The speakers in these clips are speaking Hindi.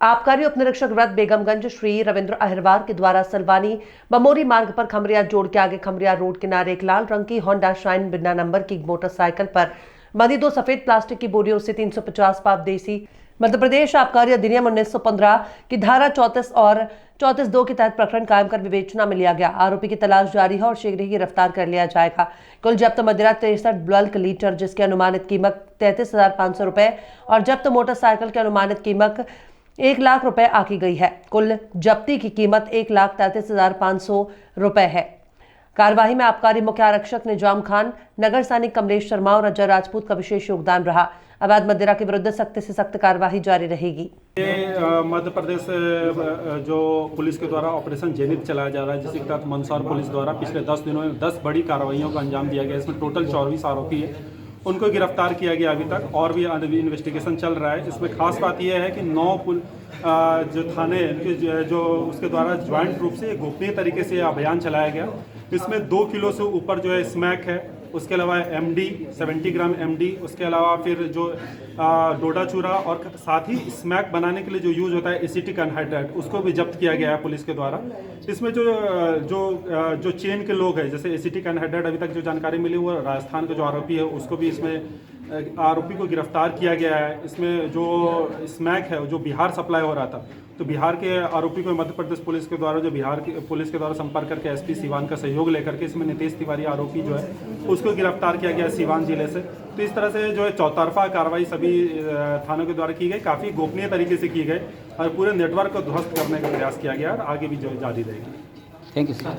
आबकारी उप निरीक्षक व्रत बेगमगंज श्री रविंद्र अहिरवार के द्वारा सलवानी बमोरी मार्ग पर खमरिया जोड़ के आगे खमरिया रोड किनारे एक लाल रंग की होंडा शाइन बिना नंबर की मोटरसाइकिल पर बंधी 2 सफेद प्लास्टिक की बोरियों से 350 पाव देसी मध्य प्रदेश आबकारी अधिनियम 1915 की धारा 34 और 34(2) के तहत प्रकरण कायम कर विवेचना में लिया गया। आरोपी की तलाश जारी है और शीघ्र ही गिरफ्तार कर लिया जाएगा। कुल जब्त मदिरा 63 बल्क लीटर जिसकी अनुमानित कीमत 33,500 रुपए और जब्त मोटरसाइकिल की अनुमानित कीमत 1 लाख रुपए आकी गई है। कुल जब्ती की कीमत 1,33,500 रुपए है। कार्यवाही में आबकारी मुख्य आरक्षक निजाम खान, नगर सैनिक कमलेश शर्मा और अजय राजपूत का विशेष योगदान रहा। अवैध मदिरा के विरुद्ध सख्त से सख्त कार्यवाही जारी रहेगी। मध्य प्रदेश जो पुलिस के द्वारा ऑपरेशन जेनिथ चलाया जा रहा है, जिसके तहत मंदसौर पुलिस द्वारा पिछले 10 दिनों में 10 बड़ी कार्रवाइयों को अंजाम दिया गया। इसमें टोटल 24 आरोपी है, उनको गिरफ्तार किया गया अभी तक, और भी इन्वेस्टिगेशन चल रहा है। इसमें खास बात यह है कि 9 जो थाने जो उसके द्वारा ज्वाइंट रूप से गोपनीय तरीके से अभियान चलाया गया। इसमें 2 किलो से ऊपर जो है स्मैक है, उसके अलावा एमडी 70 ग्राम एमडी, उसके अलावा फिर जो डोडा चूरा और साथ ही स्मैक बनाने के लिए जो यूज होता है एसिटिक एनहाइड्राइड, उसको भी जब्त किया गया है पुलिस के द्वारा। इसमें जो चेन के लोग हैं, जैसे एसिटिक एनहाइड्राइड अभी तक जो जानकारी मिली वो राजस्थान का जो आरोपी है उसको भी इसमें आरोपी को गिरफ्तार किया गया है। इसमें जो स्मैक है जो बिहार सप्लाई हो रहा था, तो बिहार के आरोपी को मध्य प्रदेश पुलिस के द्वारा जो बिहार की पुलिस के द्वारा संपर्क करके एसपी सीवान का सहयोग लेकर के इसमें नितेश तिवारी आरोपी जो है उसको गिरफ्तार किया गया सीवान जिले से। तो इस तरह से जो है चौतरफा कार्रवाई सभी थानों के द्वारा की गई, काफ़ी गोपनीय तरीके से की गई और पूरे नेटवर्क को ध्वस्त करने का प्रयास किया गया और आगे भी जो जारी रहेगी। Thank you sir.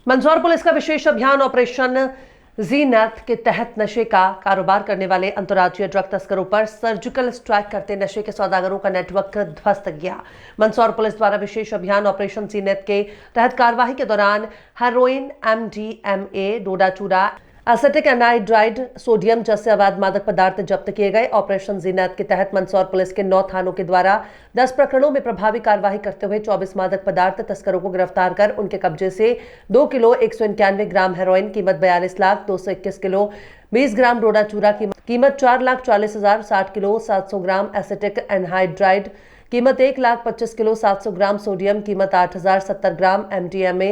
Mandsaur police का विशेष अभियान ऑपरेशन जीनत के तहत नशे का कारोबार करने वाले अंतर्राज्यीय ड्रग तस्करों पर सर्जिकल स्ट्राइक करते नशे के सौदागरों का नेटवर्क ध्वस्त किया। मंदसौर पुलिस द्वारा विशेष अभियान ऑपरेशन जीनत के तहत कार्यवाही के दौरान हेरोइन, MDMA, डोडा चूरा, एसिटिक एनहाइड्राइड, सोडियम जैसे अवैध मादक पदार्थ जब्त किए गए। ऑपरेशन जीनत के तहत मंदसौर पुलिस के 9 थानों के द्वारा 10 प्रकरणों में प्रभावी कार्यवाही करते हुए 24 मादक पदार्थ तस्करों को गिरफ्तार कर उनके कब्जे से 2 किलो 191 ग्राम हेरोइन कीमत 42 लाख, 221 किलो 20 ग्राम डोडा चूरा कीमत 4,40,000, 60 किलो 700 ग्राम एसिटिक एनहाइड्राइड कीमत 1,25 किलो 700 ग्राम, सोडियम कीमत 8,000, 70 ग्राम, MDMA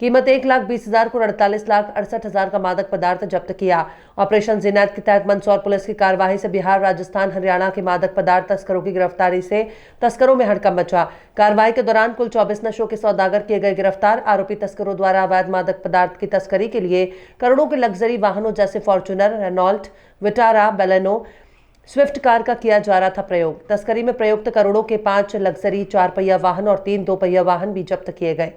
कीमत 1,20,000 को 48,68,000 का मादक पदार्थ जब्त किया। ऑपरेशन जीनत के तहत मंदसौर पुलिस की कार्यवाही से बिहार, राजस्थान, हरियाणा के मादक पदार्थ तस्करों की गिरफ्तारी से तस्करों में हड़कंप मचा। कार्रवाई के दौरान कुल 24 नशों के सौदागर किए गए गिरफ्तार। आरोपी तस्करों द्वारा अवैध मादक पदार्थ की तस्करी के लिए करोड़ों के लग्जरी वाहनों जैसे Fortuner, Renault, Vitara, Baleno, Swift car का किया जा रहा था प्रयोग। तस्करी में प्रयुक्त करोड़ों के 5 लग्जरी 4 पहिया वाहन और 3 2 पहिया वाहन भी जब्त किए गए।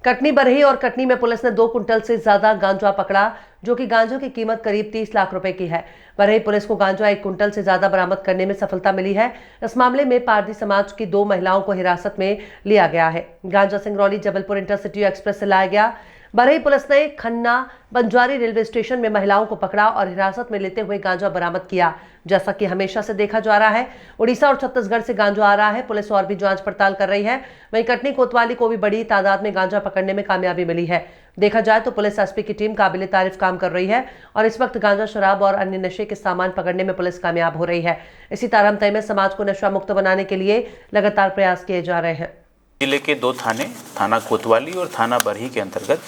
कटनी, बरही और कटनी में पुलिस ने 2 कुंटल से ज्यादा गांजा पकड़ा, जो कि गांजा की कीमत करीब 30 लाख रुपए की है। बरही पुलिस को गांजा 1 कुंटल से ज्यादा बरामद करने में सफलता मिली है। इस मामले में पारधी समाज की 2 महिलाओं को हिरासत में लिया गया है। गांजा सिंगरौली जबलपुर इंटरसिटी एक्सप्रेस से लाया गया। बरही पुलिस ने खन्ना बंजारी रेलवे स्टेशन में महिलाओं को पकड़ा और हिरासत में लेते हुए गांजा बरामद किया। जैसा कि हमेशा से देखा जा रहा है, उड़ीसा और छत्तीसगढ़ से गांजा आ रहा है। पुलिस और भी जांच पड़ताल कर रही है। वहीं कटनी कोतवाली को भी बड़ी तादाद में गांजा पकड़ने में कामयाबी मिली है। देखा जाए तो पुलिस एसपी की टीम काबिले तारीफ काम कर रही है और इस वक्त गांजा, शराब और अन्य नशे के सामान पकड़ने में पुलिस कामयाब हो रही है। इसी तारतम्य में समाज को नशा मुक्त बनाने के लिए लगातार प्रयास किए जा रहे हैं। जिले के 2 थाने, थाना कोतवाली और थाना बरही के अंतर्गत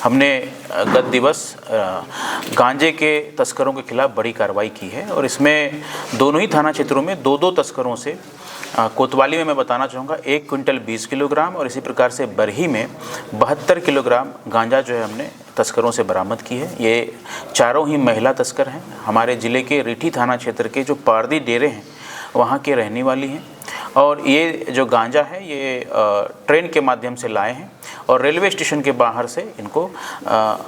हमने गत दिवस गांजे के तस्करों के खिलाफ बड़ी कार्रवाई की है और इसमें दोनों ही थाना क्षेत्रों में 2-2 तस्करों से, कोतवाली में मैं बताना चाहूँगा 1 क्विंटल 20 किलोग्राम और इसी प्रकार से बरही में 72 किलोग्राम गांजा जो है हमने तस्करों से बरामद की है। ये चारों ही महिला तस्कर हैं। हमारे ज़िले के रीठी थाना क्षेत्र के जो पारदी डेरे हैं वहाँ के रहने वाली हैं और ये जो गांजा है ये ट्रेन के माध्यम से लाए हैं और रेलवे स्टेशन के बाहर से इनको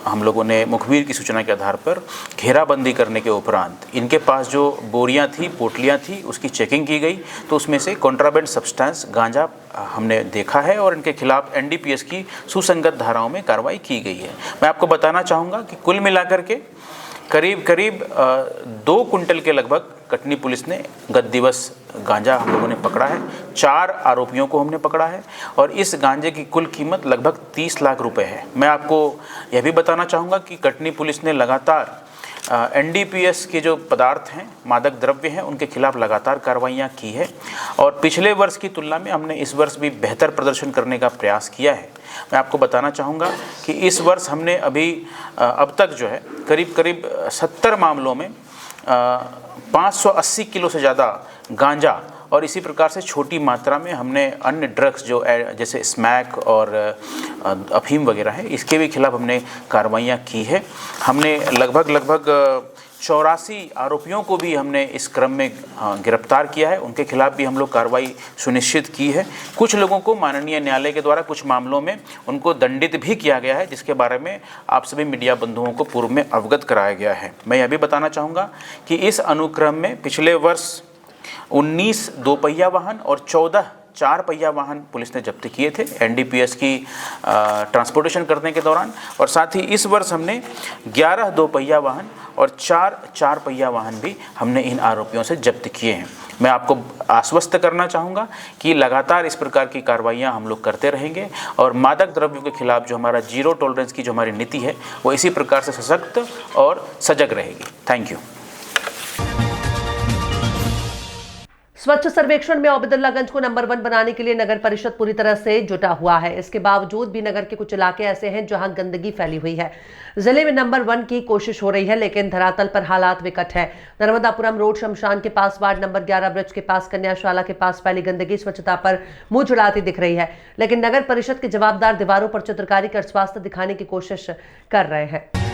हम लोगों ने मुखबिर की सूचना के आधार पर घेराबंदी करने के उपरांत इनके पास जो बोरियां थी, पोटलियां थी, उसकी चेकिंग की गई तो उसमें से कॉन्ट्राबेंड सब्सटेंस गांजा हमने देखा है और इनके खिलाफ NDPS की सुसंगत धाराओं में कार्रवाई की गई है। मैं आपको बताना चाहूँगा कि कुल मिलाकर के करीब 2 कुंटल के लगभग कटनी पुलिस ने गत दिवस गांजा हम लोगों ने पकड़ा है। 4 आरोपियों को हमने पकड़ा है और इस गांजे की कुल कीमत लगभग 30 लाख रुपए है। मैं आपको यह भी बताना चाहूँगा कि कटनी पुलिस ने लगातार एनडीपीएस के जो पदार्थ हैं, मादक द्रव्य हैं, उनके खिलाफ लगातार कार्रवाइयाँ की है और पिछले वर्ष की तुलना में हमने इस वर्ष भी बेहतर प्रदर्शन करने का प्रयास किया है। मैं आपको बताना चाहूँगा कि इस वर्ष हमने अभी अब तक जो है करीब करीब 70 मामलों में 580 किलो से ज़्यादा गांजा और इसी प्रकार से छोटी मात्रा में हमने अन्य ड्रग्स जो जैसे स्मैक और अफीम वगैरह है, इसके भी खिलाफ हमने कार्रवाइयाँ की है। हमने लगभग 84 आरोपियों को भी हमने इस क्रम में गिरफ्तार किया है, उनके खिलाफ भी हम लोग कार्रवाई सुनिश्चित की है। कुछ लोगों को माननीय न्यायालय के द्वारा कुछ मामलों में उनको दंडित भी किया गया है, जिसके बारे में आप सभी मीडिया बंधुओं को पूर्व में अवगत कराया गया है। मैं यह भी बताना चाहूँगा कि इस अनुक्रम में पिछले वर्ष 19 दोपहिया वाहन और 14 4 पहिया वाहन पुलिस ने जब्त किए थे एनडीपीएस की ट्रांसपोर्टेशन करने के दौरान, और साथ ही इस वर्ष हमने 11 दोपहिया वाहन और 4 पहिया वाहन भी हमने इन आरोपियों से जब्त किए हैं। मैं आपको आश्वस्त करना चाहूँगा कि लगातार इस प्रकार की कार्रवाइयाँ हम लोग करते रहेंगे और मादक द्रव्यों के खिलाफ जो हमारा जीरो टॉलरेंस की जो हमारी नीति है वो इसी प्रकार से सशक्त और सजग रहेगी। Thank you. स्वच्छ सर्वेक्षण में ओबेदुल्लागंज को नंबर 1 बनाने के लिए नगर परिषद पूरी तरह से जुटा हुआ है। इसके बावजूद भी नगर के कुछ इलाके ऐसे हैं जहां गंदगी फैली हुई है। जिले में नंबर 1 की कोशिश हो रही है, लेकिन धरातल पर हालात विकट है। नर्मदापुरम रोड शमशान के पास, वार्ड नंबर 11 ब्रिज के पास, कन्याशाला के पास फैली गंदगी स्वच्छता पर मुंह चढ़ाती दिख रही है, लेकिन नगर परिषद के जवाबदार दीवारों पर चित्रकारी कर स्वास्थ्य दिखाने की कोशिश कर रहे हैं।